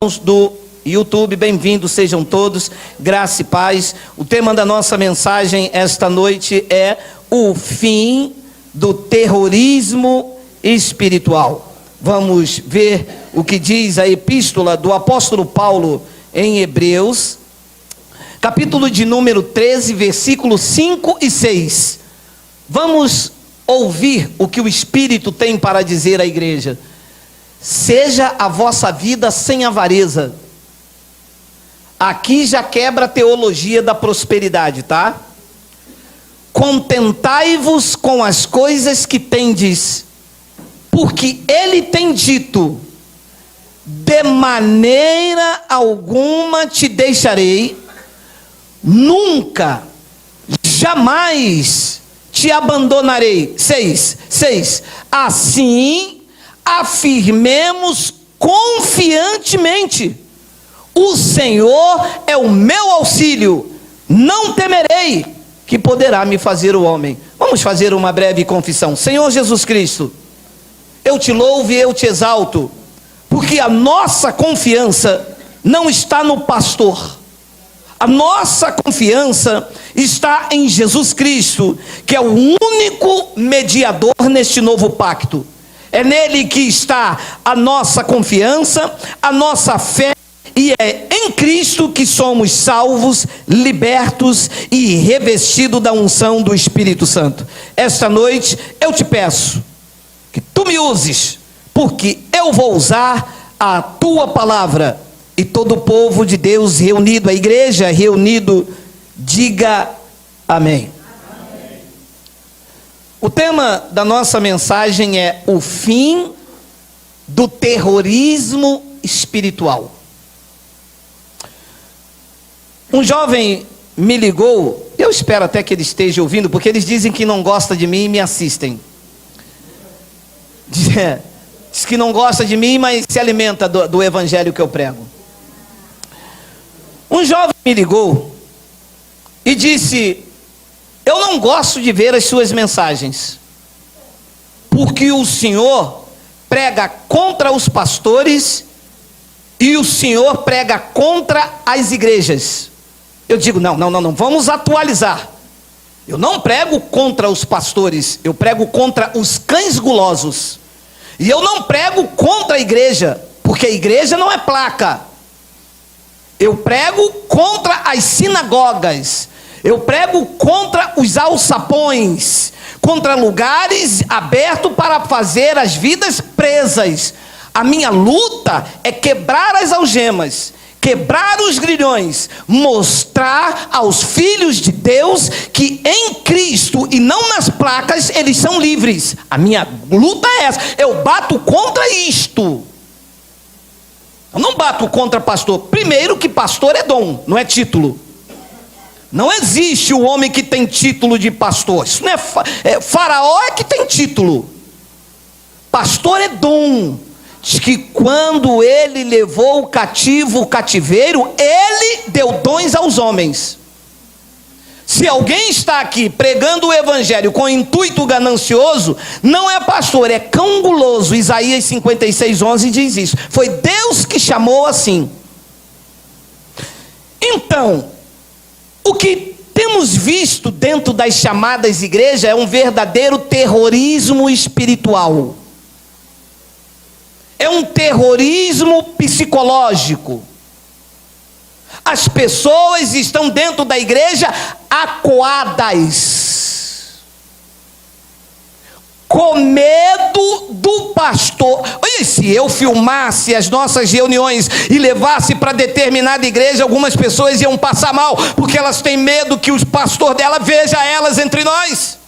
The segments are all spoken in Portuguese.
Do YouTube, bem-vindos sejam todos, graça e paz. O tema da nossa mensagem esta noite é o fim do terrorismo espiritual. Vamos ver o que diz a epístola do apóstolo Paulo em Hebreus, capítulo de número 13, versículos 5 e 6. Vamos ouvir o que o Espírito tem para dizer à igreja. Seja a vossa vida sem avareza. Aqui já quebra a teologia da prosperidade, tá? Contentai-vos com as coisas que tendes, porque ele tem dito: de maneira alguma te deixarei, nunca, jamais te abandonarei. 6. Assim afirmemos confiantemente: o Senhor é o meu auxílio, não temerei que poderá me fazer o homem. Vamos fazer uma breve confissão. Senhor Jesus Cristo, eu te louvo e eu te exalto, porque a nossa confiança não está no pastor, a nossa confiança está em Jesus Cristo, que é o único mediador neste novo pacto. É nele que está a nossa confiança, a nossa fé, e é em Cristo que somos salvos, libertos e revestidos da unção do Espírito Santo. Esta noite eu te peço que tu me uses, porque eu vou usar a tua palavra. E todo o povo de Deus reunido, a igreja reunido, diga amém. O tema da nossa mensagem é o fim do terrorismo espiritual. Um jovem me ligou, eu espero até que ele esteja ouvindo, porque eles dizem que não gosta de mim e me assistem. Diz que não gosta de mim, mas se alimenta do evangelho que eu prego. Um jovem me ligou e disse: eu não gosto de ver as suas mensagens, porque o senhor prega contra os pastores e o senhor prega contra as igrejas. Eu digo, não, vamos atualizar. Eu não prego contra os pastores, eu prego contra os cães gulosos. E eu não prego contra a igreja, porque a igreja não é placa. Eu prego contra as sinagogas. Eu prego contra os alçapões, contra lugares abertos para fazer as vidas presas. A minha luta é quebrar as algemas, quebrar os grilhões, mostrar aos filhos de Deus que em Cristo e não nas placas eles são livres. A minha luta é essa. Eu bato contra isto. Eu não bato contra pastor. Primeiro que pastor é dom, não é título. Não existe o homem que tem título de pastor. Isso não é Faraó é que tem título. Pastor é dom. Diz que quando ele levou o cativo, o cativeiro, ele deu dons aos homens. Se alguém está aqui pregando o evangelho com intuito ganancioso, não é pastor, é cão guloso. Isaías 56:11 diz isso. Foi Deus que chamou assim. Então, o que temos visto dentro das chamadas igrejas é um verdadeiro terrorismo espiritual. É um terrorismo psicológico. As pessoas estão dentro da igreja acuadas, com medo do pastor. Olha, se eu filmasse as nossas reuniões e levasse para determinada igreja, algumas pessoas iam passar mal, porque elas têm medo que o pastor dela veja elas entre nós.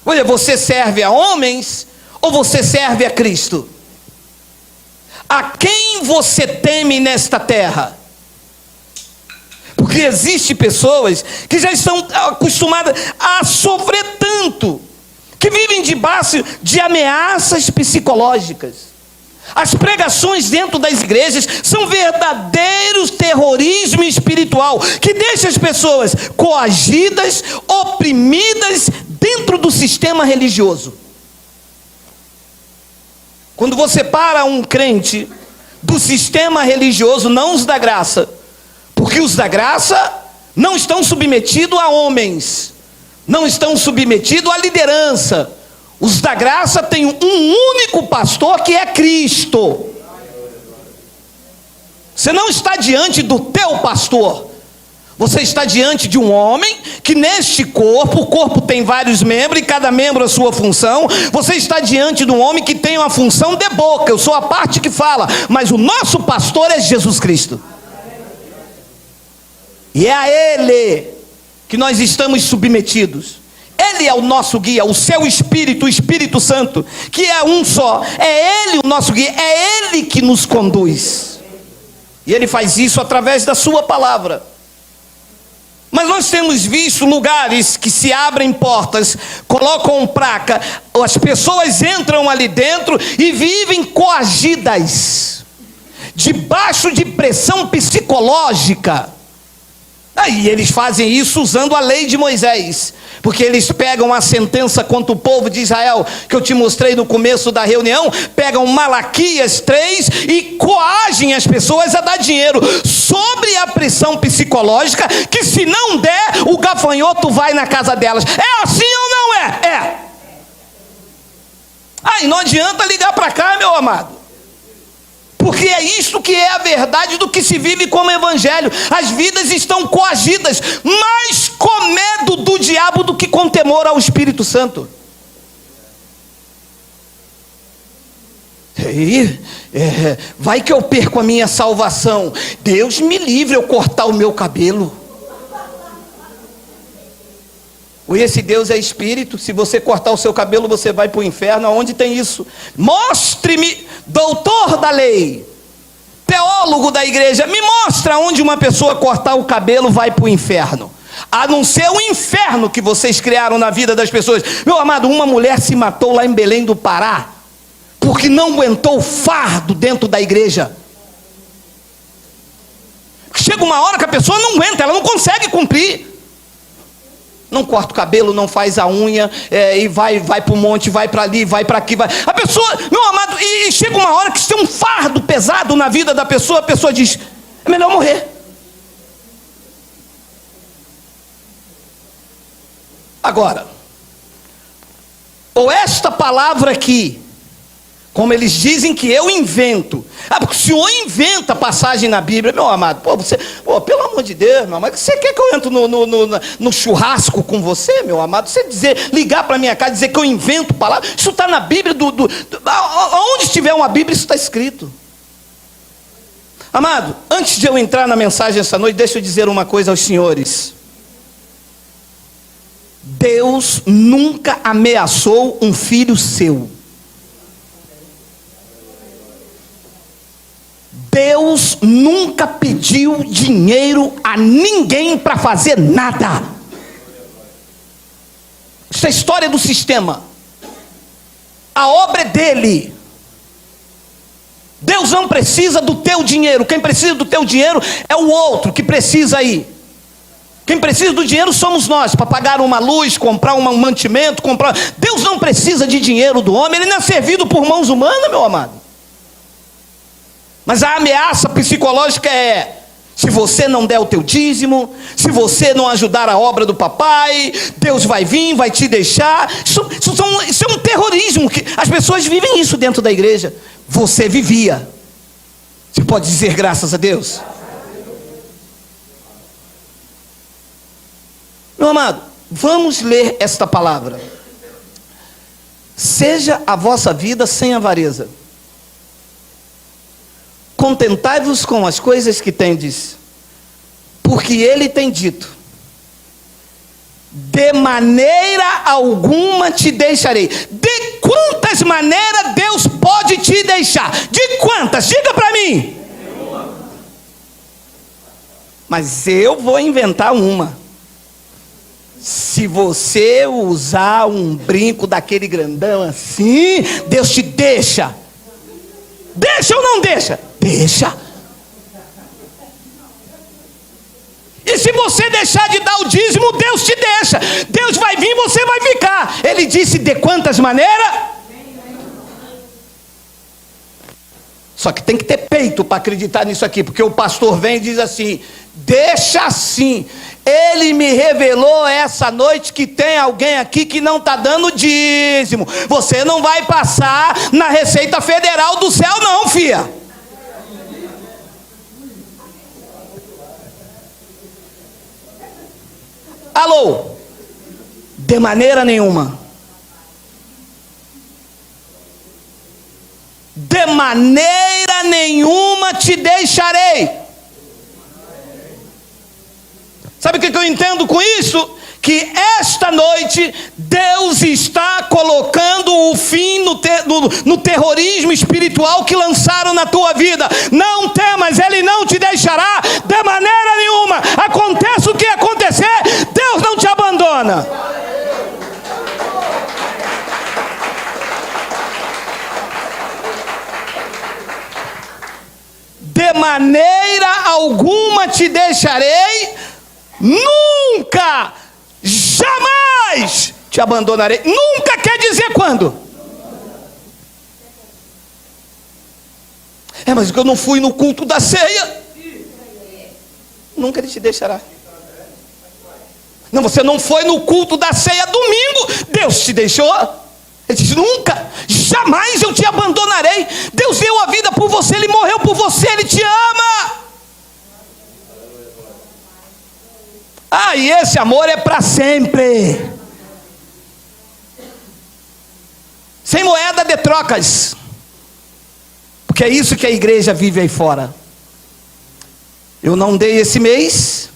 Olha, você serve a homens ou você serve a Cristo? A quem você teme nesta terra? Porque existem pessoas que já estão acostumadas a sofrer tanto, que vivem debaixo de ameaças psicológicas. As pregações dentro das igrejas são verdadeiros terrorismo espiritual, que deixa as pessoas coagidas, oprimidas dentro do sistema religioso. Quando você para um crente do sistema religioso, não os da graça, porque os da graça não estão submetidos a homens, não estão submetidos à liderança. Os da graça têm um único pastor, que é Cristo. Você não está diante do teu pastor, você está diante de um homem que neste corpo, o corpo tem vários membros e cada membro a sua função. Você está diante de um homem que tem uma função de boca, eu sou a parte que fala, mas o nosso pastor é Jesus Cristo. E é a Ele que nós estamos submetidos. Ele é o nosso guia, o seu Espírito, o Espírito Santo, que é um só. É Ele o nosso guia, é Ele que nos conduz. E Ele faz isso através da sua palavra. Mas nós temos visto lugares que se abrem portas, colocam placa, as pessoas entram ali dentro e vivem coagidas, debaixo de pressão psicológica. Aí eles fazem isso usando a lei de Moisés, porque eles pegam a sentença contra o povo de Israel, que eu te mostrei no começo da reunião, pegam Malaquias 3 e coagem as pessoas a dar dinheiro, sobre a pressão psicológica, que se não der, o gafanhoto vai na casa delas. É assim ou não é? É. Aí não adianta ligar para cá, meu amado, porque é isto que é a verdade do que se vive como evangelho. As vidas estão coagidas, mais com medo do diabo do que com temor ao Espírito Santo. Vai que eu perco a minha salvação. Deus me livre eu cortar o meu cabelo. Esse Deus é espírito. Se você cortar o seu cabelo, você vai para o inferno. Aonde tem isso? Mostre-me, doutor da lei, teólogo da igreja, me mostra onde uma pessoa cortar o cabelo vai para o inferno. A não ser o inferno que vocês criaram na vida das pessoas. Meu amado, uma mulher se matou lá em Belém do Pará, porque não aguentou o fardo dentro da igreja. Chega uma hora que a pessoa não aguenta, ela não consegue cumprir. Não corta o cabelo, não faz a unha, e vai para o monte, vai para ali, vai para aqui, vai. A pessoa, meu amado, e chega uma hora que isso tem um fardo pesado na vida da pessoa, a pessoa diz, é melhor morrer. Agora, ou esta palavra aqui, como eles dizem que eu invento. Porque o senhor inventa passagem na Bíblia, meu amado. Pelo amor de Deus, meu amado, você quer que eu entre no churrasco com você, meu amado? Você ligar para minha casa e dizer que eu invento palavras? Isso está na Bíblia. Onde estiver uma Bíblia, isso está escrito. Amado, antes de eu entrar na mensagem essa noite, deixa eu dizer uma coisa aos senhores. Deus nunca ameaçou um filho seu. Deus nunca pediu dinheiro a ninguém para fazer nada. Isso é história do sistema. A obra é dele. Deus não precisa do teu dinheiro. Quem precisa do teu dinheiro é o outro que precisa aí. Quem precisa do dinheiro somos nós, para pagar uma luz, comprar um mantimento, comprar. Deus não precisa de dinheiro do homem, ele não é servido por mãos humanas, meu amado. Mas a ameaça psicológica é: se você não der o teu dízimo, se você não ajudar a obra do papai, Deus vai vir, vai te deixar. Isso é um terrorismo, que as pessoas vivem isso dentro da igreja. Você vivia. Você pode dizer graças a Deus? Meu amado, vamos ler esta palavra. Seja a vossa vida sem avareza. Contentai-vos com as coisas que tendes, porque ele tem dito: de maneira alguma te deixarei. De quantas maneiras Deus pode te deixar? De quantas? Diga para mim. Mas eu vou inventar uma. Se você usar um brinco daquele grandão assim, Deus te deixa. Deixa ou não deixa? Deixa. E se você deixar de dar o dízimo, Deus te deixa. Deus vai vir, você vai ficar. Ele disse: de quantas maneiras? Só que tem que ter peito para acreditar nisso aqui, porque o pastor vem e diz assim: deixa assim. Ele me revelou essa noite que tem alguém aqui que não está dando dízimo. Você não vai passar na Receita Federal do céu não, filha. Alô? De maneira nenhuma. De maneira nenhuma te deixarei. Sabe o que eu entendo com isso? Que esta noite Deus está colocando o fim no terrorismo espiritual que lançaram na tua vida. Não temas, Ele não te deixará de maneira nenhuma. Aconteça o que acontecer, Deus não te abandona. De maneira alguma te deixarei, nunca, jamais te abandonarei. Nunca quer dizer quando? Mas eu não fui no culto da ceia. Nunca Ele te deixará. Não, você não foi no culto da ceia domingo, Deus te deixou. Ele disse: nunca, jamais eu te abandonarei. Deus deu a vida por você, Ele morreu por você, Ele te ama. E esse amor é para sempre. Sem moeda de trocas. Porque é isso que a igreja vive aí fora. Eu não dei esse mês,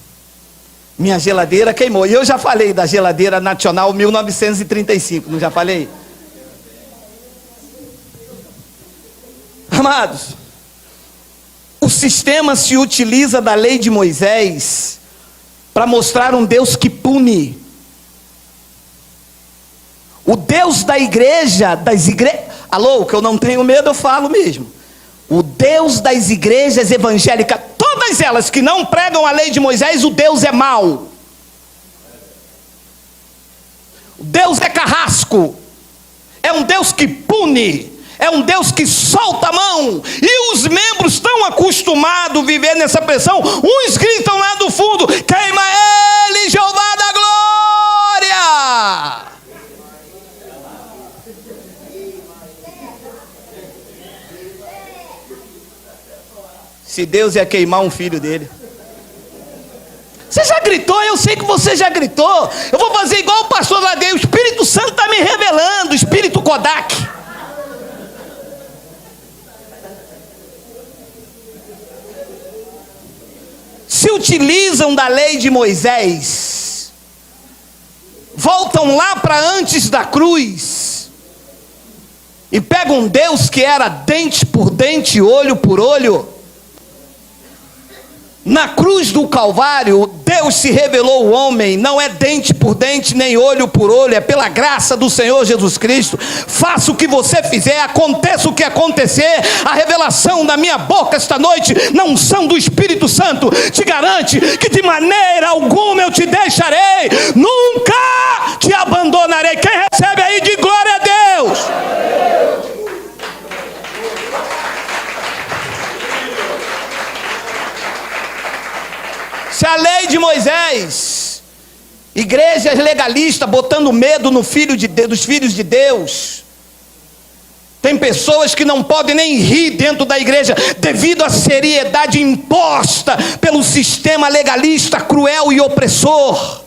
minha geladeira queimou. E eu já falei da geladeira nacional 1935, não já falei? Amados, o sistema se utiliza da lei de Moisés para mostrar um Deus que pune. O Deus da igreja, alô, que eu não tenho medo, eu falo mesmo. O Deus das igrejas evangélicas, todas elas que não pregam a lei de Moisés, o Deus é mau. O Deus é carrasco. É um Deus que pune. É um Deus que solta a mão. E os membros estão acostumados a viver nessa pressão. Uns gritam lá do fundo: queima ele, Jeová da glória. Se Deus ia queimar um filho dele. Você já gritou? Eu sei que você já gritou. Eu vou fazer igual o pastor Ladei. O Espírito Santo está me revelando. O Espírito Kodak. Se utilizam da lei de Moisés, voltam lá para antes da cruz e pegam um Deus que era dente por dente, olho por olho. Na cruz do Calvário, Deus se revelou ao homem, não é dente por dente, nem olho por olho, é pela graça do Senhor Jesus Cristo. Faça o que você fizer, aconteça o que acontecer, a revelação da minha boca esta noite, na unção do Espírito Santo, te garante que de maneira alguma eu te deixarei, nunca te abandonarei. Quem recebe aí de glória a Deus? Se a lei de Moisés, igrejas legalistas botando medo no dos filhos de Deus, tem pessoas que não podem nem rir dentro da igreja devido à seriedade imposta pelo sistema legalista cruel e opressor.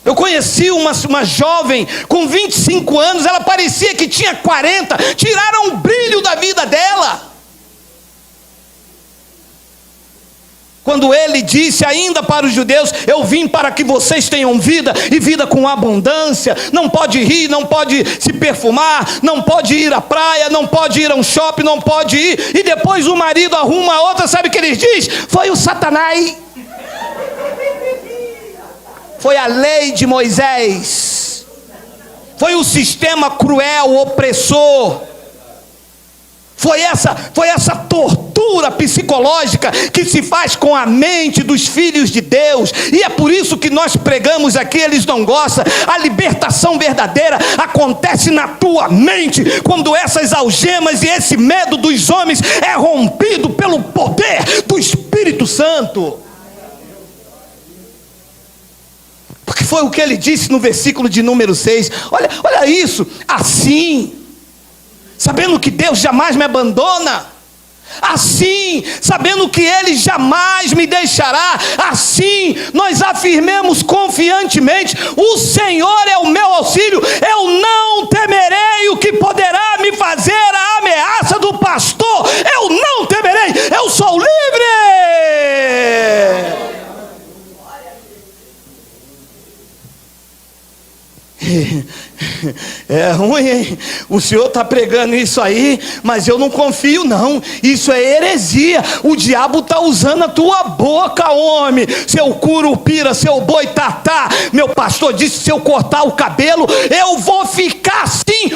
Eu conheci uma jovem com 25 anos, ela parecia que tinha 40, tiraram o brilho da vida dela. Quando ele disse ainda para os judeus: eu vim para que vocês tenham vida, e vida com abundância. Não pode rir, não pode se perfumar, não pode ir à praia, não pode ir a um shopping, não pode ir. E depois o marido arruma outra, sabe o que ele diz? Foi o Satanás. Foi a lei de Moisés. Foi o sistema cruel, opressor. Foi essa tortura psicológica que se faz com a mente dos filhos de Deus. E é por isso que nós pregamos aqui, eles não gostam. A libertação verdadeira acontece na tua mente, quando essas algemas e esse medo dos homens é rompido pelo poder do Espírito Santo. Porque foi o que ele disse no versículo de número 6. Olha isso. Assim, sabendo que Deus jamais me abandona, assim, sabendo que Ele jamais me deixará, assim, nós afirmemos confiantemente: o Senhor é o meu auxílio, eu não temerei o que poderá me fazer a ameaça do pastor, eu não temerei, eu sou livre. É ruim, hein? O senhor está pregando isso aí, mas eu não confio não. Isso é heresia. O diabo está usando a tua boca, homem. Seu curupira, seu boitatá. Meu pastor disse: se eu cortar o cabelo, eu vou ficar assim.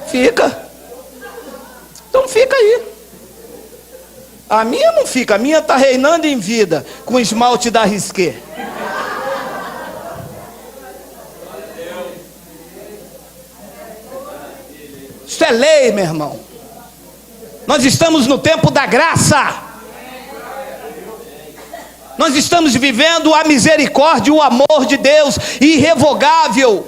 Fica. Então fica aí. A minha não fica. A minha está reinando em vida com esmalte da Risqué. Isso é lei, meu irmão. Nós estamos no tempo da graça. Nós estamos vivendo a misericórdia e o amor de Deus irrevogável.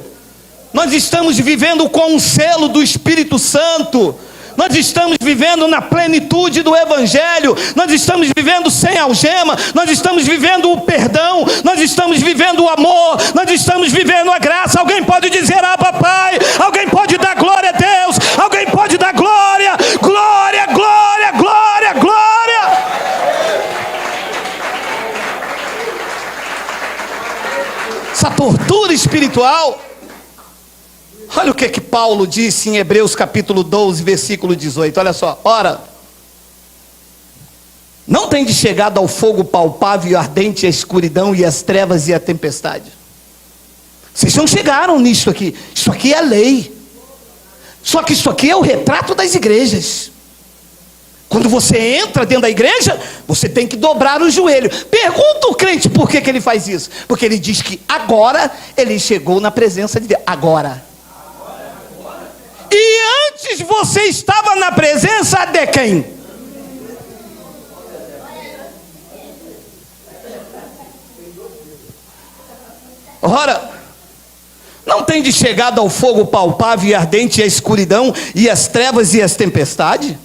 Nós estamos vivendo com o selo do Espírito Santo. Nós estamos vivendo na plenitude do Evangelho. Nós estamos vivendo sem algema. Nós estamos vivendo o perdão. Nós estamos vivendo o amor. Nós estamos vivendo a graça. Alguém pode dizer: ah, papai? Alguém pode dar glória a Deus? Alguém pode dar glória? Glória, glória, glória, glória. Essa tortura espiritual. Olha o que Paulo disse em Hebreus capítulo 12, versículo 18. Olha só. Ora, não tendes chegado ao fogo palpável e ardente, a escuridão e as trevas e a tempestade. Vocês não chegaram nisso aqui. Isso aqui é lei. Só que isso aqui é o retrato das igrejas. Quando você entra dentro da igreja, você tem que dobrar o joelho. Pergunta o crente por que ele faz isso. Porque ele diz que agora ele chegou na presença de Deus. Agora. E antes você estava na presença de quem? Ora, não tem de chegado ao fogo palpável e ardente, e a escuridão, e as trevas e as tempestades?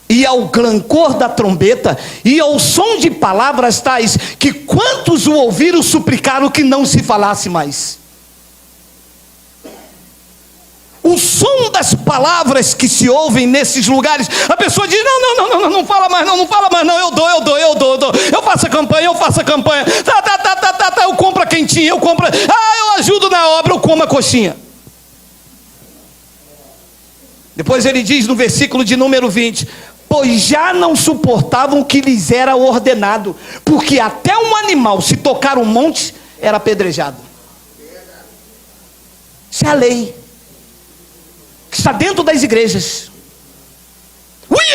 E ao clangor da trombeta, e ao som de palavras tais, que quantos o ouviram suplicaram que não se falasse mais? O som das palavras que se ouvem nesses lugares, a pessoa diz: não fala mais não, eu dou, eu faço a campanha, eu compro a quentinha, eu ajudo na obra, eu como a coxinha. Depois ele diz no versículo de número 20: pois já não suportavam o que lhes era ordenado, porque até um animal, se tocar um monte, era apedrejado. Isso é a lei que está dentro das igrejas.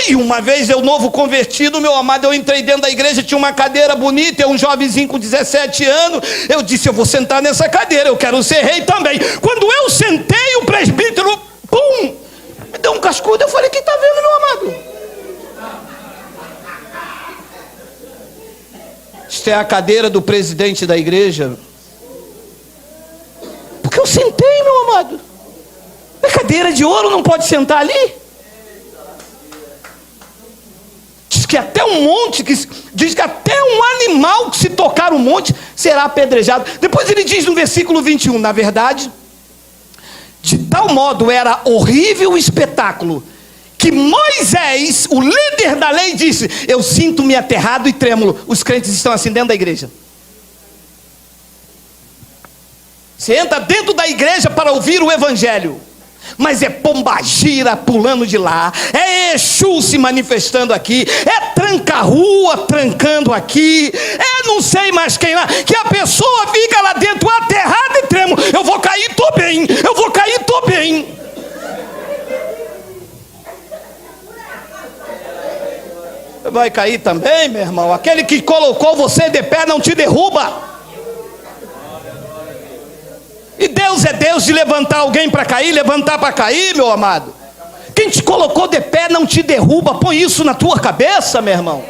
E uma vez eu, novo convertido, meu amado, eu entrei dentro da igreja, tinha uma cadeira bonita, um jovenzinho com 17 anos, eu disse: eu vou sentar nessa cadeira, eu quero ser rei também. Quando eu sentei, o presbítero, pum, me deu um cascudo. Eu falei: quem está vendo, meu amado? Isto é a cadeira do presidente da igreja. Porque eu sentei, meu amado. É cadeira de ouro, não pode sentar ali. Diz que até um monte, diz que até um animal que se tocar um monte será apedrejado. Depois ele diz no versículo 21, na verdade, de tal modo era horrível o espetáculo, que Moisés, o líder da lei, disse: eu sinto-me aterrado e trêmulo. Os crentes estão assim dentro da igreja. Você entra dentro da igreja para ouvir o evangelho, mas é pombagira pulando de lá, é Exu se manifestando aqui, é tranca-rua trancando aqui, é não sei mais quem lá, que a pessoa fica lá dentro aterrada e tremo: eu vou cair, tô bem, eu vou cair, tô bem. vai cair também, meu irmão. Aquele que colocou você de pé não te derruba. E Deus é Deus de levantar alguém para cair, levantar para cair, meu amado. Quem te colocou de pé não te derruba. Põe isso na tua cabeça, meu irmão.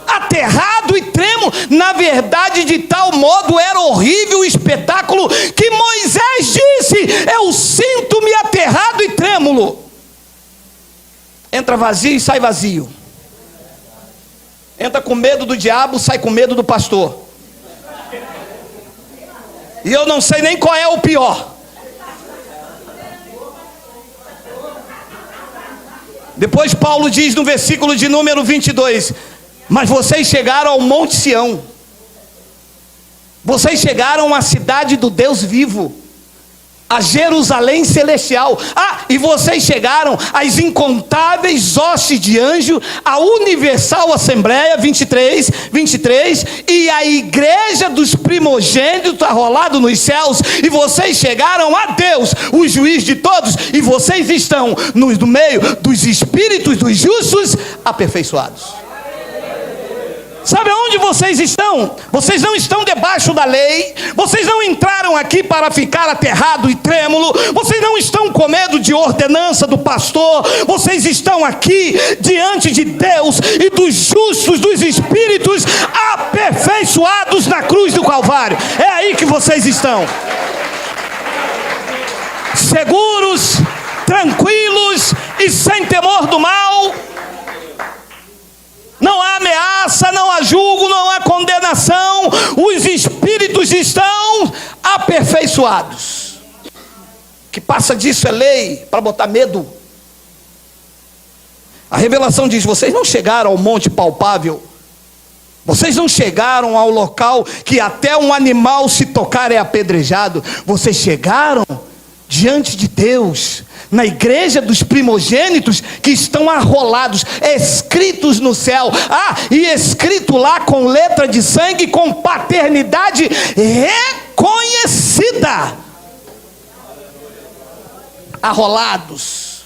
Aterrado e trêmulo. Na verdade, de tal modo era horrível o espetáculo que Moisés disse: eu sinto-me aterrado e trêmulo. Entra vazio e sai vazio. Entra com medo do diabo, sai com medo do pastor. E eu não sei nem qual é o pior. Depois Paulo diz no versículo de número 22: mas vocês chegaram ao Monte Sião. Vocês chegaram à cidade do Deus vivo, a Jerusalém celestial. E vocês chegaram às incontáveis hostes de anjo, a universal assembleia, 23, e a igreja dos primogênitos arrolado nos céus. E vocês chegaram a Deus, o juiz de todos, e vocês estão no meio dos espíritos dos justos aperfeiçoados. Sabe aonde vocês estão? Vocês não estão debaixo da lei. Vocês não entraram aqui para ficar aterrado e trêmulo. Vocês não estão com medo de ordenança do pastor. Vocês estão aqui diante de Deus e dos justos, dos espíritos aperfeiçoados na cruz do Calvário. É aí que vocês estão. Seguros, tranquilos e sem temor do mal. Não há ameaça, não há julgo, não há condenação. Os espíritos estão aperfeiçoados. O que passa disso é lei para botar medo. A revelação diz: vocês não chegaram ao monte palpável. Vocês não chegaram ao local que até um animal se tocar é apedrejado. Vocês chegaram diante de Deus, na igreja dos primogênitos que estão arrolados, escritos no céu, e escrito lá com letra de sangue, com paternidade reconhecida. Arrolados,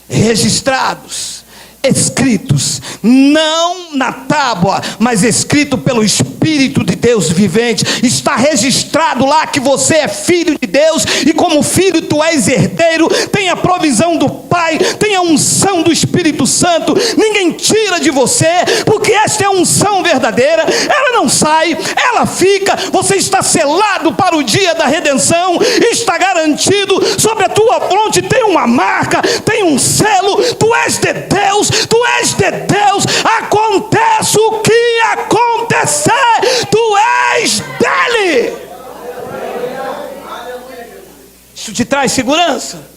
registrados, escritos, não na tábua, mas escrito pelo Espírito de Deus vivente. Está registrado lá que você é filho de Deus, e como filho tu és herdeiro, tem a provisão do Pai, tem a unção do Espírito Santo. Ninguém tira de você, porque esta é a unção verdadeira. Ela não sai, ela fica. Você está selado para o dia da redenção, está garantido. Sobre a tua fronte tem uma marca, tem um selo. Tu és de Deus, tu és de Deus. Aconteça o que acontecer, tu és dele. Isso te traz segurança?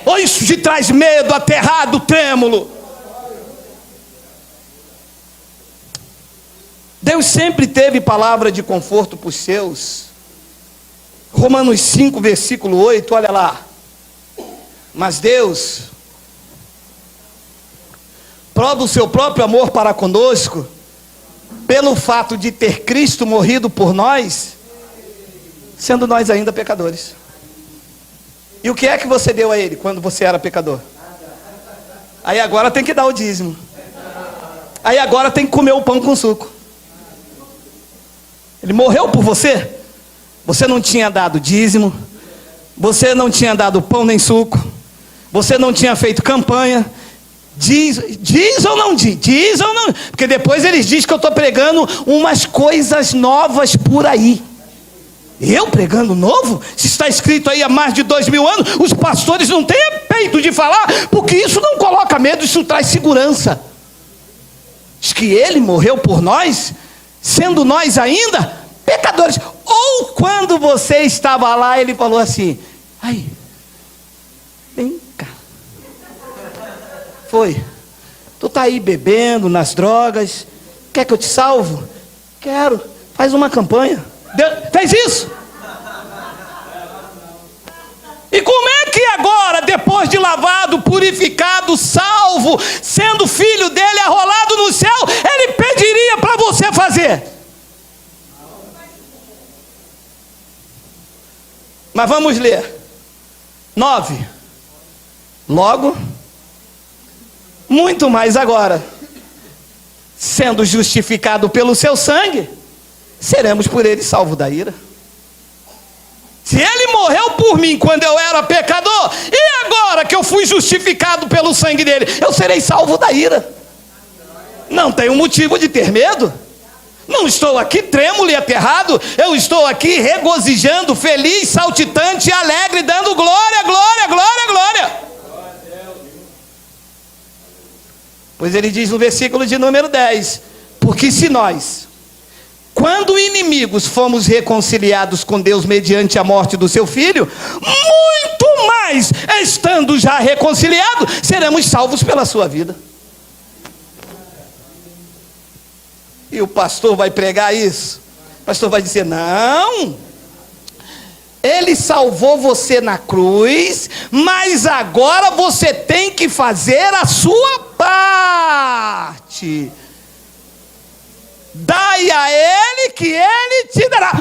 Ou isso te traz medo, aterrado, trêmulo? Deus sempre teve palavra de conforto para os seus. Romanos 5, versículo 8, olha lá. Mas Deus prova o seu próprio amor para conosco, pelo fato de ter Cristo morrido por nós, sendo nós ainda pecadores. E o que é que você deu a Ele quando você era pecador? Aí agora tem que dar o dízimo. Aí agora tem que comer o pão com suco. Ele morreu por você. Você não tinha dado dízimo, você não tinha dado pão nem suco, você não tinha feito campanha. Diz ou não diz? Diz ou não? Porque depois eles dizem que eu estou pregando umas coisas novas por aí. Eu pregando novo? Se está escrito aí há mais de 2000 anos, os pastores não têm peito de falar, porque isso não coloca medo, isso traz segurança. Diz que Ele morreu por nós, sendo nós ainda pecadores. Ou quando você estava lá, Ele falou assim: ai, vem cá. Foi. Tu está aí bebendo nas drogas, quer que eu te salvo? Quero. Faz uma campanha. Deus fez isso. E como é que agora, depois de lavado, purificado, salvo, sendo filho dele, arrolado no céu, ele pediria para você fazer? Mas vamos ler. 9. Logo, muito mais agora, sendo justificado pelo seu sangue, seremos por ele salvos da ira. Se ele morreu por mim quando eu era pecador, e agora que eu fui justificado pelo sangue dele, eu serei salvo da ira. Não tenho motivo de ter medo. Não estou aqui trêmulo e aterrado, eu estou aqui regozijando, feliz, saltitante e alegre, dando glória, glória, glória, glória. Pois ele diz no versículo de número 10: porque se nós, quando inimigos, fomos reconciliados com Deus mediante a morte do seu Filho, muito mais, estando já reconciliados, seremos salvos pela sua vida. E o pastor vai pregar isso. O pastor vai dizer: não, ele salvou você na cruz, mas agora você tem que fazer a sua parte. Dai a ele que ele te dará.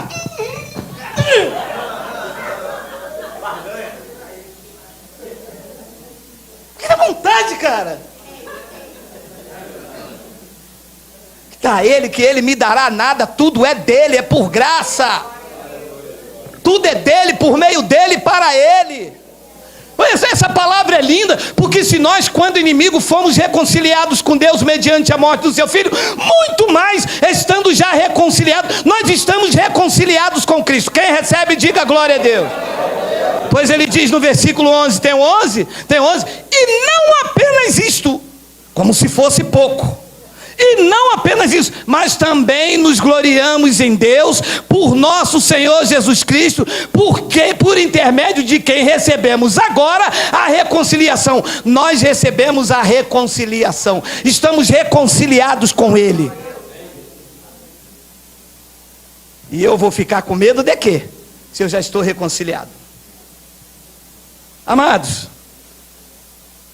Que vontade, cara. Dá a ele que ele me dará nada, tudo é dele, é por graça. Tudo é dele, por meio dele, para ele. Essa palavra é linda, porque se nós, quando inimigo, fomos reconciliados com Deus mediante a morte do seu Filho, muito mais, estando já reconciliados, nós estamos reconciliados com Cristo. Quem recebe, diga glória a Deus. Pois ele diz no versículo 11, tem 11, e não apenas isto, como se fosse pouco. E não apenas isso, mas também nos gloriamos em Deus, por nosso Senhor Jesus Cristo, porque por intermédio de quem recebemos agora a reconciliação. Nós recebemos a reconciliação, estamos reconciliados com Ele. E eu vou ficar com medo de quê? Se eu já estou reconciliado. Amados,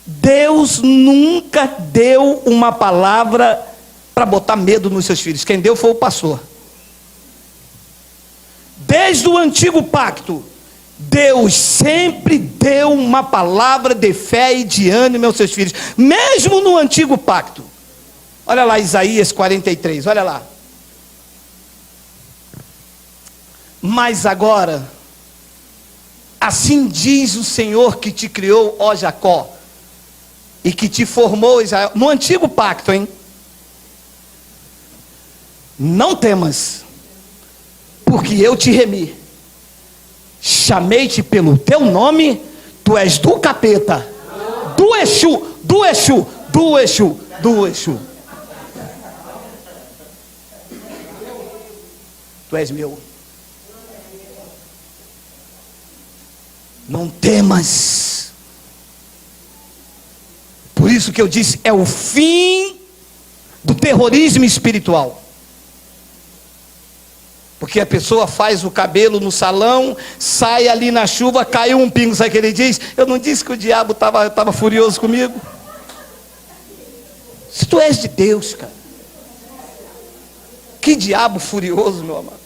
Deus nunca deu uma palavra para botar medo nos seus filhos. Quem deu foi o pastor. Desde o antigo pacto, Deus sempre deu uma palavra de fé e de ânimo aos seus filhos, mesmo no antigo pacto. Olha lá Isaías 43, olha lá. Mas agora, assim diz o Senhor que te criou, ó Jacó, e que te formou, Israel. No antigo pacto, hein? Não temas, porque eu te remi, chamei-te pelo teu nome, tu és do capeta, do Exu, do Exu, do Exu, do Exu. Tu és meu. Não temas. Por isso que eu disse, é o fim do terrorismo espiritual. Porque a pessoa faz o cabelo no salão, sai ali na chuva, caiu um pingo, sabe o que ele diz? Eu não disse que o diabo estava furioso comigo? Se tu és de Deus, cara, que diabo furioso, meu amado.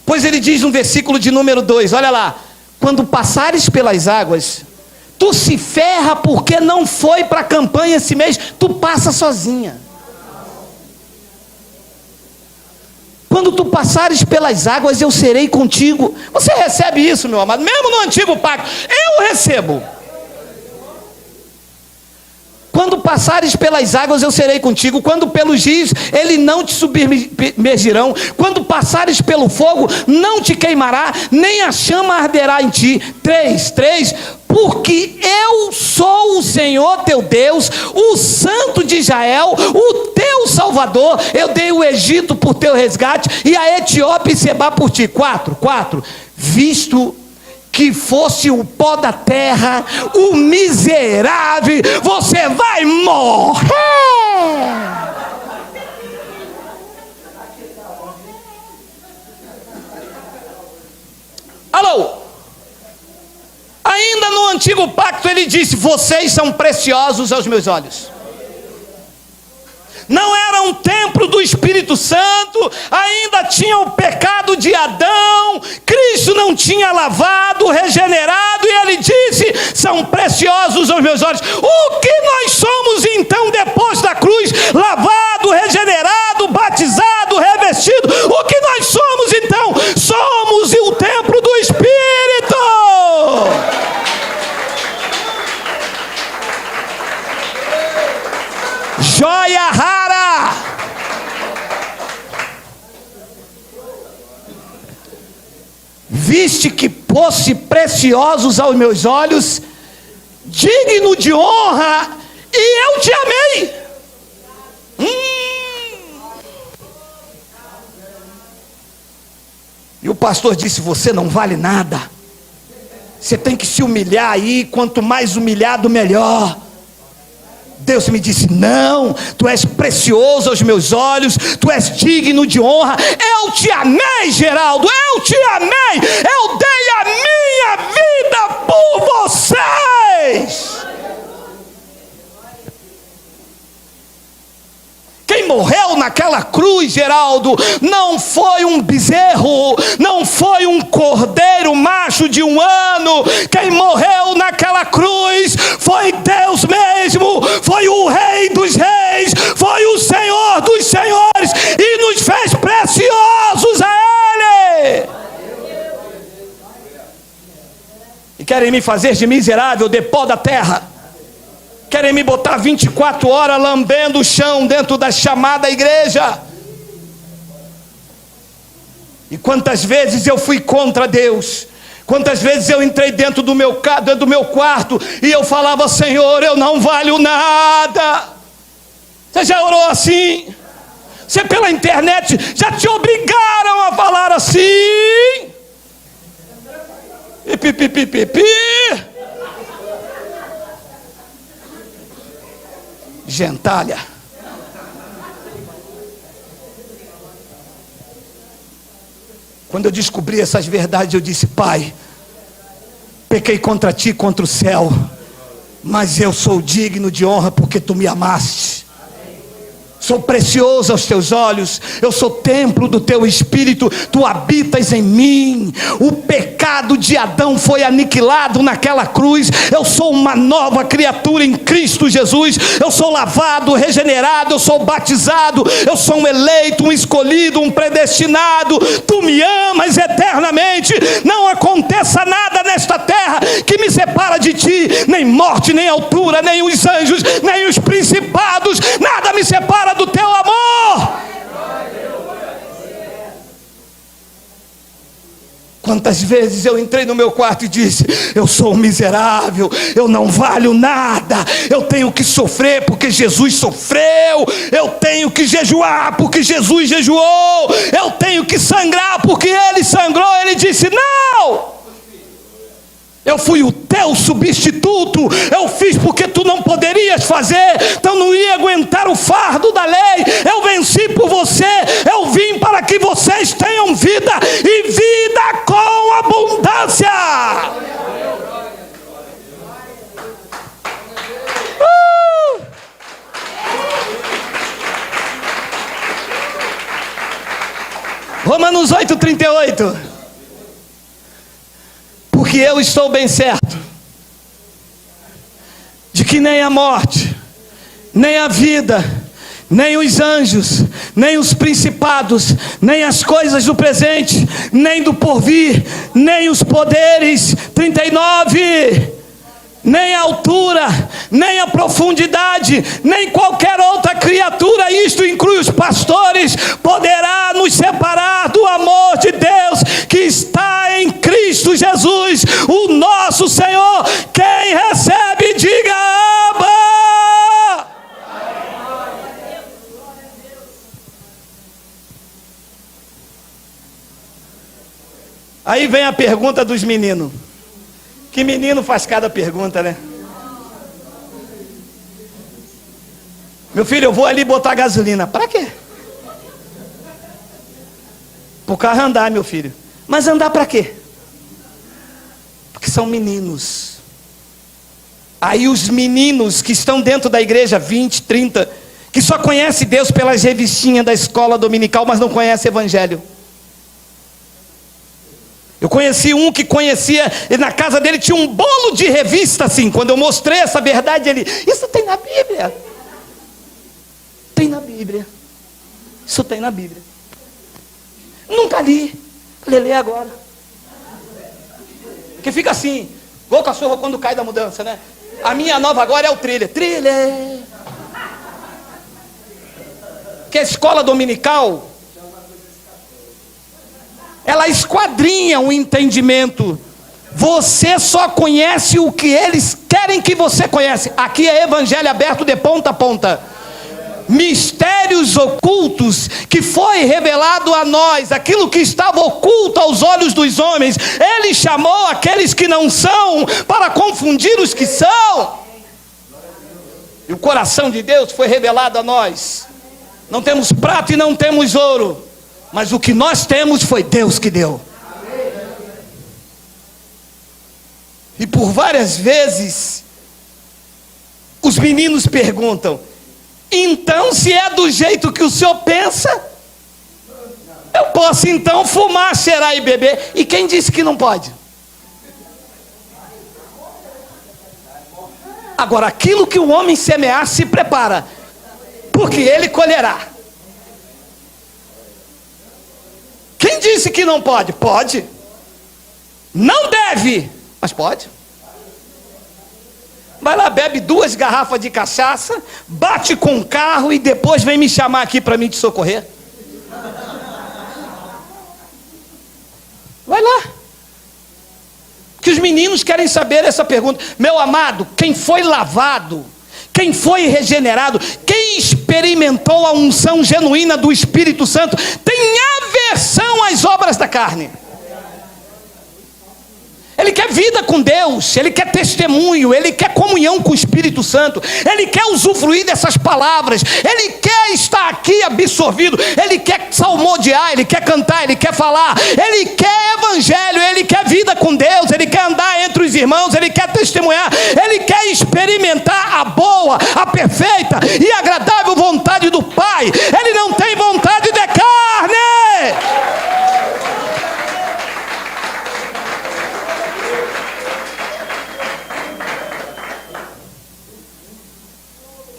Pois ele diz no versículo de número 2, olha lá: quando passares pelas águas, tu se ferra porque não foi para a campanha esse mês, tu passa sozinha. Quando tu passares pelas águas, eu serei contigo. Você recebe isso, meu amado? Mesmo no antigo pacto, eu recebo. Quando passares pelas águas, eu serei contigo. Quando pelos rios, eles não te submergirão. Quando passares pelo fogo, não te queimará, nem a chama arderá em ti. 3, porque eu sou o Senhor teu Deus, o Santo de Israel, o teu Salvador. Eu dei o Egito por teu resgate, e a Etiópia e Sebá por ti. 4, visto que fosse o pó da terra, o miserável, você vai morrer. Alô? Ainda no antigo pacto ele disse: vocês são preciosos aos meus olhos. Não era um templo do Espírito Santo, ainda tinha o pecado de Adão, Cristo não tinha lavado, regenerado, e ele disse: são preciosos aos meus olhos. O que nós somos então depois da cruz? Lavado, lavado, regenerado, batizado, revestido. O que nós somos então? Somos o templo do Espírito. Joia rara. Viste que fosse preciosos aos meus olhos, digno de honra, e eu te amei. E o pastor disse: você não vale nada, você tem que se humilhar aí, quanto mais humilhado melhor. Deus me disse: não, tu és precioso aos meus olhos, tu és digno de honra. Eu te amei, Geraldo, eu te amei, eu dei a minha vida por vocês. Quem morreu naquela cruz, Geraldo, não foi um bezerro, não foi um cordeiro macho de 1 ano. Quem morreu naquela cruz foi Deus mesmo, foi o Rei dos Reis, foi o Senhor dos Senhores, e nos fez preciosos a Ele. E querem me fazer de miserável, de pó da terra. Querem me botar 24 horas lambendo o chão dentro da chamada igreja. E quantas vezes eu fui contra Deus, quantas vezes eu entrei dentro do meu quarto e eu falava: Senhor, eu não valho nada. Você já orou assim? Você pela internet já te obrigaram a falar assim? Gentalha. Quando eu descobri essas verdades, eu disse: Pai, pequei contra ti, contra o céu, mas eu sou digno de honra porque tu me amaste. Sou precioso aos teus olhos, eu sou templo do teu Espírito, tu habitas em mim. O pecado de Adão foi aniquilado naquela cruz. Eu sou uma nova criatura em Cristo Jesus. Eu sou lavado, regenerado, eu sou batizado, eu sou um eleito, um escolhido, um predestinado. Tu me amas eternamente. Não aconteça nada nesta terra que me separa de ti, nem morte, nem altura, nem os anjos, nem os principados, nada me separa do teu amor. Quantas vezes eu entrei no meu quarto e disse: eu sou um miserável, eu não valho nada, eu tenho que sofrer porque Jesus sofreu, eu tenho que jejuar porque Jesus jejuou, eu tenho que sangrar porque Ele sangrou. Ele disse: não, eu fui o teu substituto, eu fiz porque tu não poderias fazer, então não ia aguentar o fardo da lei, eu venci por você, eu vim para que vocês tenham vida, e vida com abundância. Romanos 8:38. Porque eu estou bem certo de que nem a morte, nem a vida, nem os anjos, nem os principados, nem as coisas do presente, nem do porvir, nem os poderes, 39, nem a altura, nem a profundidade, nem qualquer outra criatura, isto inclui os pastores, poderá nos separar do amor de Deus que está em Cristo Jesus, o nosso Senhor. Quem recebe, diga Abba. Aí vem a pergunta dos meninos. Que menino faz cada pergunta, né? Meu filho, eu vou ali botar gasolina. Para quê? Para o carro andar, meu filho. Mas andar para quê? Porque são meninos. Aí os meninos que estão dentro da igreja, 20, 30, que só conhecem Deus pelas revistinhas da escola dominical, mas não conhecem Evangelho. Eu conheci um que conhecia, e na casa dele tinha um bolo de revista assim. Quando eu mostrei essa verdade, ele: isso tem na Bíblia. Tem na Bíblia. Bíblia. Isso tem na Bíblia. Nunca li. Falei, lê agora. Porque fica assim, igual o cachorro quando cai da mudança, né? A minha nova agora é o thriller. Thriller. Que a escola dominical, ela esquadrinha o entendimento. Você só conhece o que eles querem que você conhece. Aqui é evangelho aberto de ponta a ponta. Mistérios ocultos que foi revelado a nós, aquilo que estava oculto aos olhos dos homens, ele chamou aqueles que não são para confundir os que são. E o coração de Deus foi revelado a nós. Não temos prata e não temos ouro, mas o que nós temos foi Deus que deu. E por várias vezes os meninos perguntam: então, se é do jeito que o senhor pensa, eu posso então fumar, cheirar e beber? E quem disse que não pode? Agora, aquilo que o homem semear, se prepara, porque ele colherá. Quem disse que não pode? Pode. Não deve, mas pode. Vai lá, bebe 2 garrafas de cachaça, bate com o carro e depois vem me chamar aqui para mim te socorrer. Vai lá. Que os meninos querem saber essa pergunta. Meu amado, quem foi lavado, quem foi regenerado, quem experimentou a unção genuína do Espírito Santo, tem aversão às obras da carne. Ele quer vida com Deus, ele quer testemunho, ele quer comunhão com o Espírito Santo, ele quer usufruir dessas palavras, ele quer estar aqui absorvido, ele quer salmodiar, ele quer cantar, ele quer falar, ele quer evangelho, ele quer vida com Deus, ele quer andar entre os irmãos, ele quer testemunhar, ele quer experimentar a boa, a perfeita e agradável vontade do Pai. Ele não tem vontade de carne.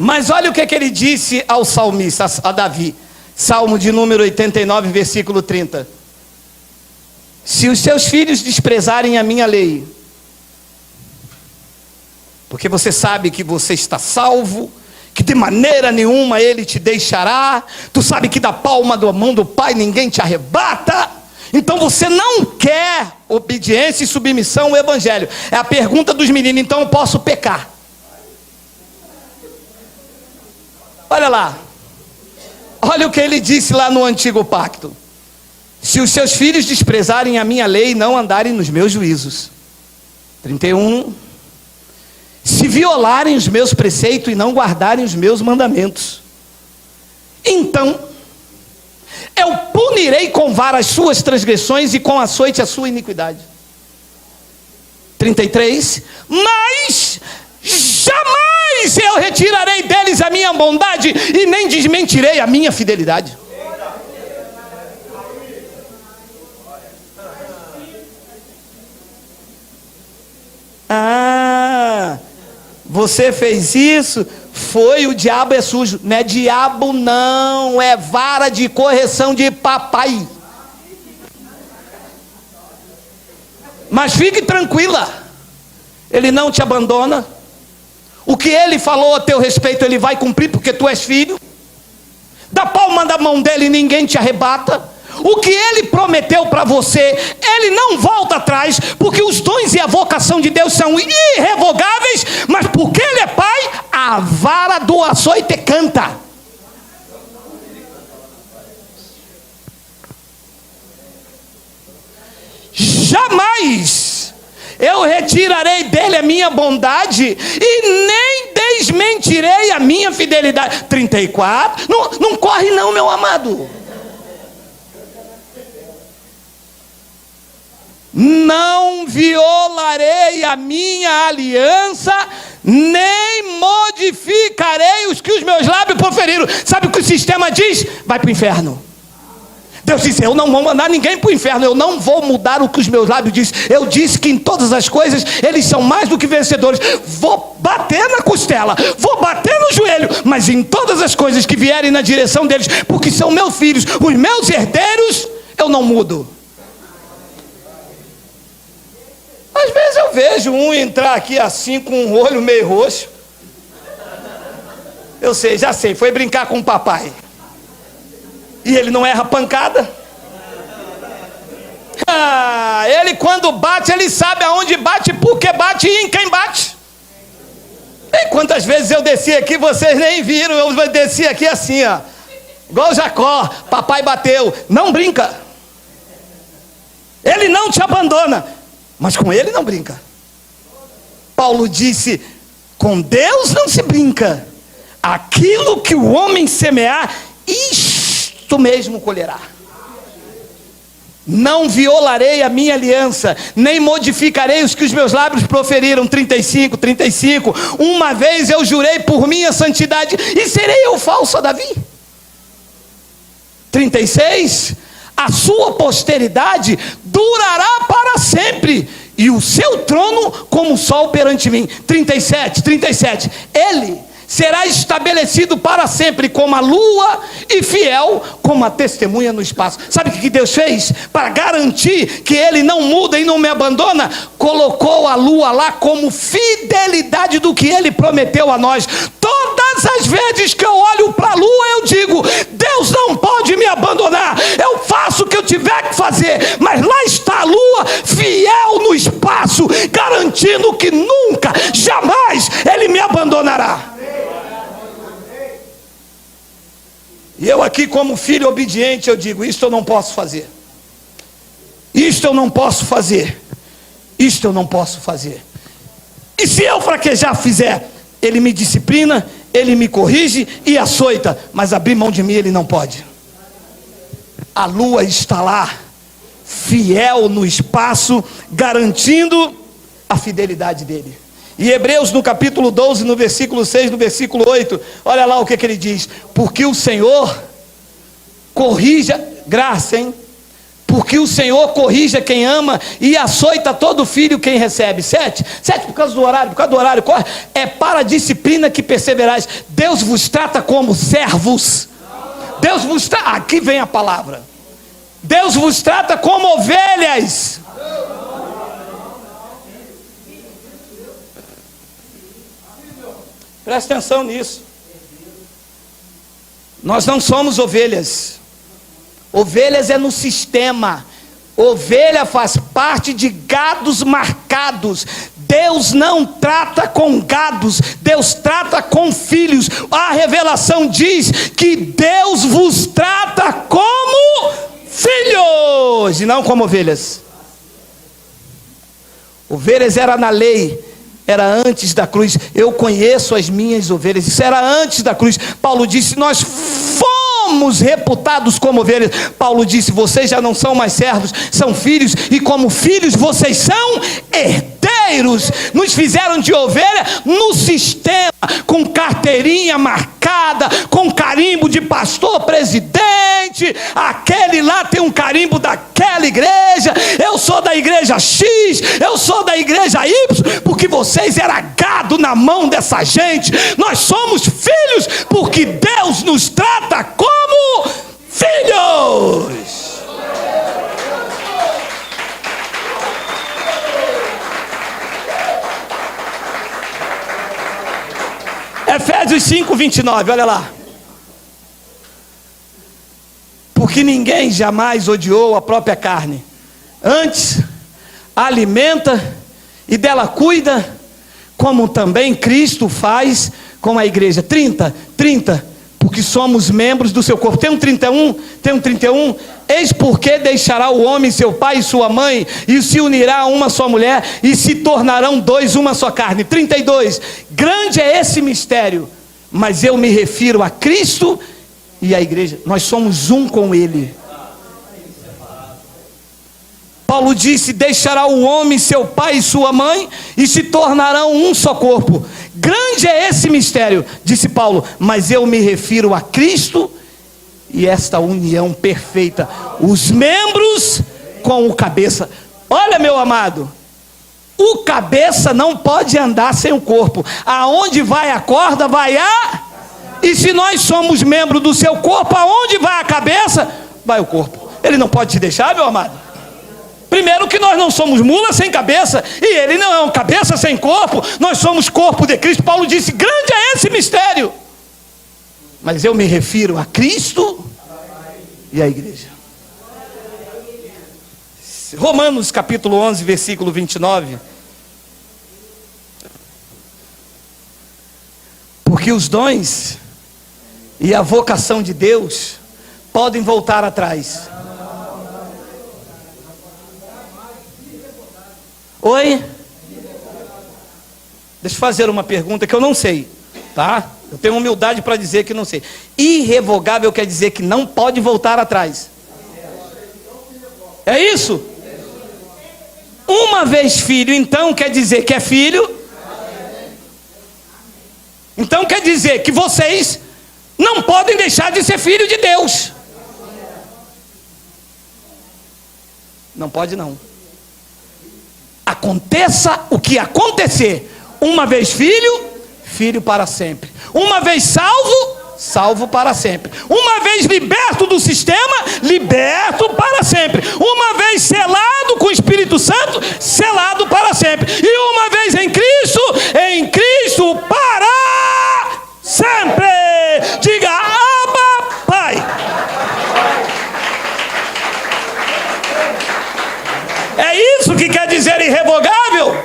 Mas olha o que ele disse ao salmista, a Davi. Salmo de número 89, versículo 30. Se os seus filhos desprezarem a minha lei, porque você sabe que você está salvo, que de maneira nenhuma ele te deixará, tu sabe que da palma da mão do Pai ninguém te arrebata, então você não quer obediência e submissão ao Evangelho. É a pergunta dos meninos: então eu posso pecar? Olha lá, olha o que ele disse lá no antigo pacto: se os seus filhos desprezarem a minha lei e não andarem nos meus juízos. 31. Se violarem os meus preceitos e não guardarem os meus mandamentos, então eu punirei com vara as suas transgressões e com açoite a sua iniquidade. 33. Mas jamais eu retirarei deles a minha bondade e nem desmentirei a minha fidelidade. Ah, você fez isso, foi o diabo é sujo. Não é diabo não, é vara de correção de papai. Mas fique tranquila, ele não te abandona. O que ele falou a teu respeito, ele vai cumprir, porque tu és filho. Da palma da mão dele ninguém te arrebata. O que ele prometeu para você, ele não volta atrás, porque os dons e a vocação de Deus são irrevogáveis, mas porque ele é pai, a vara do açoite canta. Jamais eu retirarei dele a minha bondade e nem desmentirei a minha fidelidade. 34. Não corre não, meu amado. Não violarei a minha aliança, nem modificarei os que os meus lábios proferiram. Sabe o que o sistema diz? Vai para o inferno. Deus disse: eu não vou mandar ninguém para o inferno, eu não vou mudar o que os meus lábios dizem. Eu disse que em todas as coisas eles são mais do que vencedores. Vou bater na costela, vou bater no joelho, mas em todas as coisas que vierem na direção deles, porque são meus filhos, os meus herdeiros, eu não mudo. Às vezes eu vejo um entrar aqui assim com um olho meio roxo. Eu sei, já sei, foi brincar com o papai. E ele não erra pancada. Ele quando bate, ele sabe aonde bate, por que bate e em quem bate. E quantas vezes eu desci aqui, vocês nem viram, eu desci aqui assim, ó, igual Jacó, papai bateu. Não brinca. Ele não te abandona, mas com ele não brinca. Paulo disse: com Deus não se brinca. Aquilo que o homem semear, isto mesmo colherá. Não violarei a minha aliança, nem modificarei os que os meus lábios proferiram. 35. Uma vez eu jurei por minha santidade, e serei eu falso a Davi? 36. A sua posteridade durará para sempre, e o seu trono como o sol perante mim. 37. Ele será estabelecido para sempre como a lua e fiel como a testemunha no espaço. Sabe o que Deus fez? Para garantir que ele não muda e não me abandona, colocou a lua lá como fidelidade do que ele prometeu a nós. Todas as vezes que eu olho para a lua, eu digo: Deus não pode me abandonar. Eu faço o que eu tiver que fazer, mas lá está a lua fiel no espaço, garantindo que nunca, jamais ele me abandonará. E eu aqui, como filho obediente, eu digo: isto eu não posso fazer. Isto eu não posso fazer. Isto eu não posso fazer. E se eu fraquejar, fizer, ele me disciplina, ele me corrige e açoita, mas abrir mão de mim ele não pode. A lua está lá, fiel no espaço, garantindo a fidelidade dele. E Hebreus no capítulo 12, no versículo 6, no versículo 8, olha lá o que ele diz: porque o Senhor corrija, graça, hein? Porque o Senhor corrija quem ama e açoita todo filho quem recebe. 7 por causa do horário, corre. É para a disciplina que perseverais. Deus vos trata como servos. Deus vos trata, aqui vem a palavra. Deus vos trata como ovelhas. Presta atenção nisso. Nós não somos ovelhas. Ovelhas é no sistema. Ovelha faz parte de gados marcados. Deus não trata com gados, Deus trata com filhos. A revelação diz que Deus vos trata como filhos e não como ovelhas. Ovelhas era na lei, era antes da cruz. Eu conheço as minhas ovelhas. Isso era antes da cruz. Paulo disse: nós fomos reputados como ovelhas. Paulo disse: vocês já não são mais servos, são filhos, e como filhos vocês são herdeiros. Nos fizeram de ovelha no sistema, com carteirinha marcada, com carimbo de pastor presidente. Aquele lá tem um carimbo daquela igreja. Eu sou da igreja X, eu sou da igreja Y, porque vocês eram gado na mão dessa gente. Nós somos filhos porque Deus nos trata como filhos. Efésios 5:29, olha lá. Porque ninguém jamais odiou a própria carne, antes a alimenta e dela cuida, como também Cristo faz com a igreja. 30, porque somos membros do seu corpo. Tem um 31, eis porque deixará o homem seu pai e sua mãe, e se unirá a uma só mulher, e se tornarão dois uma só carne. 32, grande é esse mistério, mas eu me refiro a Cristo e a igreja. Nós somos um com ele. Paulo disse: deixará o homem seu pai e sua mãe, e se tornarão um só corpo. Grande é esse mistério, disse Paulo, mas eu me refiro a Cristo e esta união perfeita, os membros com o cabeça. Olha, meu amado, o cabeça não pode andar sem o corpo. Aonde vai a corda, vai a... E se nós somos membros do seu corpo, aonde vai a cabeça, vai o corpo. Ele não pode te deixar, meu amado. Primeiro que nós não somos mula sem cabeça, e ele não é um cabeça sem corpo. Nós somos corpo de Cristo. Paulo disse, grande é esse mistério. Mas eu me refiro a Cristo e a igreja. Romanos capítulo 11, versículo 29. Porque os dons e a vocação de Deus podem voltar atrás. Oi? Deixa eu fazer uma pergunta que eu não sei, tá? Eu tenho humildade para dizer que não sei. Irrevogável quer dizer que não pode voltar atrás. É isso? Uma vez filho, então quer dizer que é filho. Então quer dizer que vocês não podem deixar de ser filho de Deus. Não pode não. Aconteça o que acontecer. Uma vez filho, filho para sempre. Uma vez salvo, salvo para sempre. Uma vez liberto do sistema, liberto para sempre. Uma vez selado com o Espírito Santo, selado para sempre. E uma vez em Cristo para sempre. Diga, Abba, Pai. É isso que quer dizer irrevogável?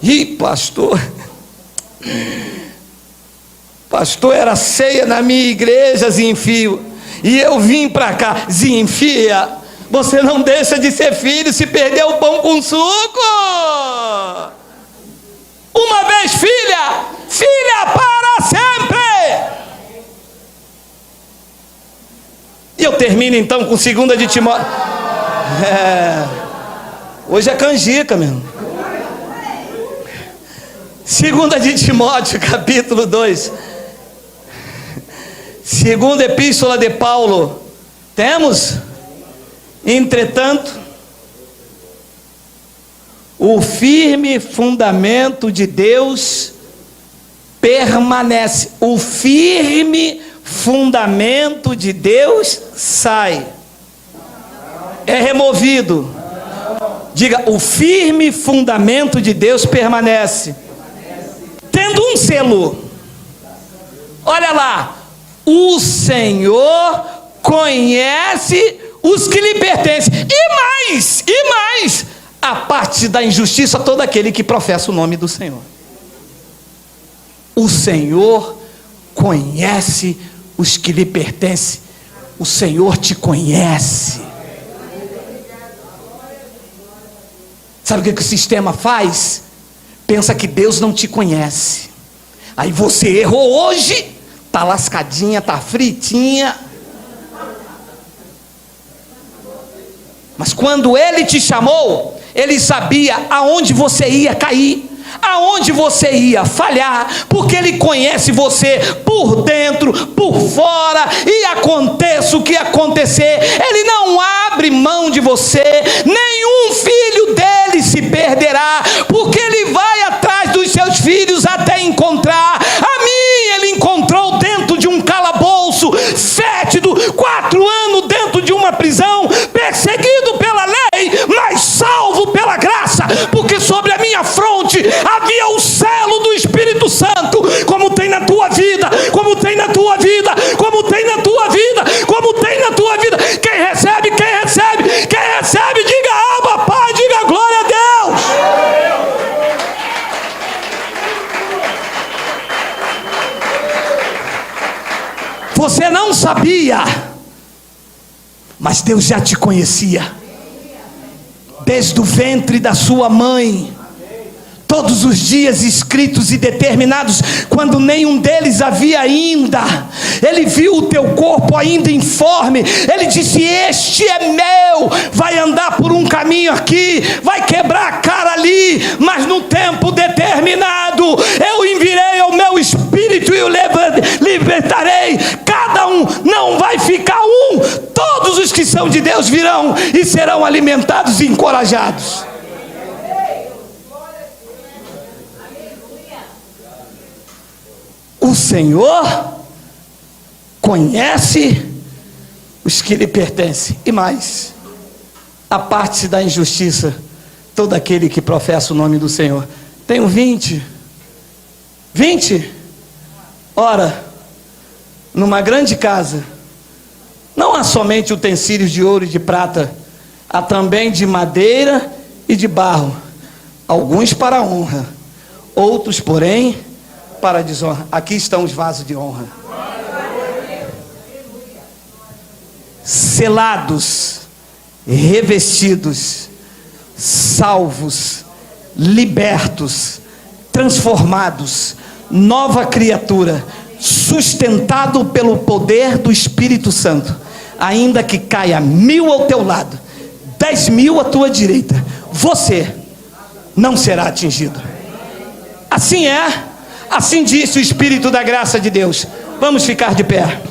Ih, pastor, era ceia na minha igreja, Zinfio, e eu vim para cá. Zinfia, você não deixa de ser filho se perder o pão com suco. Uma vez filha para sempre. E eu termino então com 2 de Timóteo. Hoje é canjica mesmo. 2 de Timóteo, capítulo 2. Segunda epístola de Paulo. Temos? Entretanto, o firme fundamento de Deus permanece. O firme fundamento de Deus sai. É removido. Diga, o firme fundamento de Deus permanece. Tendo um selo. Olha lá. O Senhor conhece os que lhe pertencem. E mais, a parte da injustiça, todo aquele que professa o nome do Senhor. O Senhor conhece os que lhe pertencem. O Senhor te conhece. Sabe o que o sistema faz? Pensa que Deus não te conhece. Aí você errou hoje, tá lascadinha, tá fritinha. Mas quando Ele te chamou, Ele sabia aonde você ia cair, aonde você ia falhar, porque Ele conhece você por dentro, por fora, e aconteça o que acontecer, Ele não abre mão de você. Nenhum filho dele se perderá, porque Ele vai atrás dos seus filhos até encontrar. A mim Ele encontrou dentro de um calabouço fétido, 4 anos dentro de uma prisão, perseguido pela lei, mas salvo pela graça, porque sobre a minha fronte havia o selo do Espírito Santo, como tem na tua vida, como tem na tua vida, como tem na tua vida, como tem na tua vida. Quem recebe, diga Abba, Pai, diga glória a Deus. Você não sabia, mas Deus já te conhecia desde o ventre da sua mãe. Todos os dias escritos e determinados, quando nenhum deles havia ainda. Ele viu o teu corpo ainda informe. Ele disse: este é meu. Vai andar por um caminho aqui, vai quebrar a cara ali, mas no tempo determinado eu enviarei o meu espírito e o libertarei. Cada não, não vai ficar um. Todos os que são de Deus virão e serão alimentados e encorajados. O Senhor conhece os que lhe pertencem. E mais, aparte-se da injustiça todo aquele que professa o nome do Senhor. Tenho 20. Ora, numa grande casa, não há somente utensílios de ouro e de prata, há também de madeira e de barro, alguns para a honra, outros, porém, para a desonra. Aqui estão os vasos de honra. Selados, revestidos, salvos, libertos, transformados, nova criatura, sustentado pelo poder do Espírito Santo. Ainda que caia 1000 ao teu lado, 10.000 à tua direita, você não será atingido. Assim é, assim disse o Espírito da graça de Deus. Vamos ficar de pé.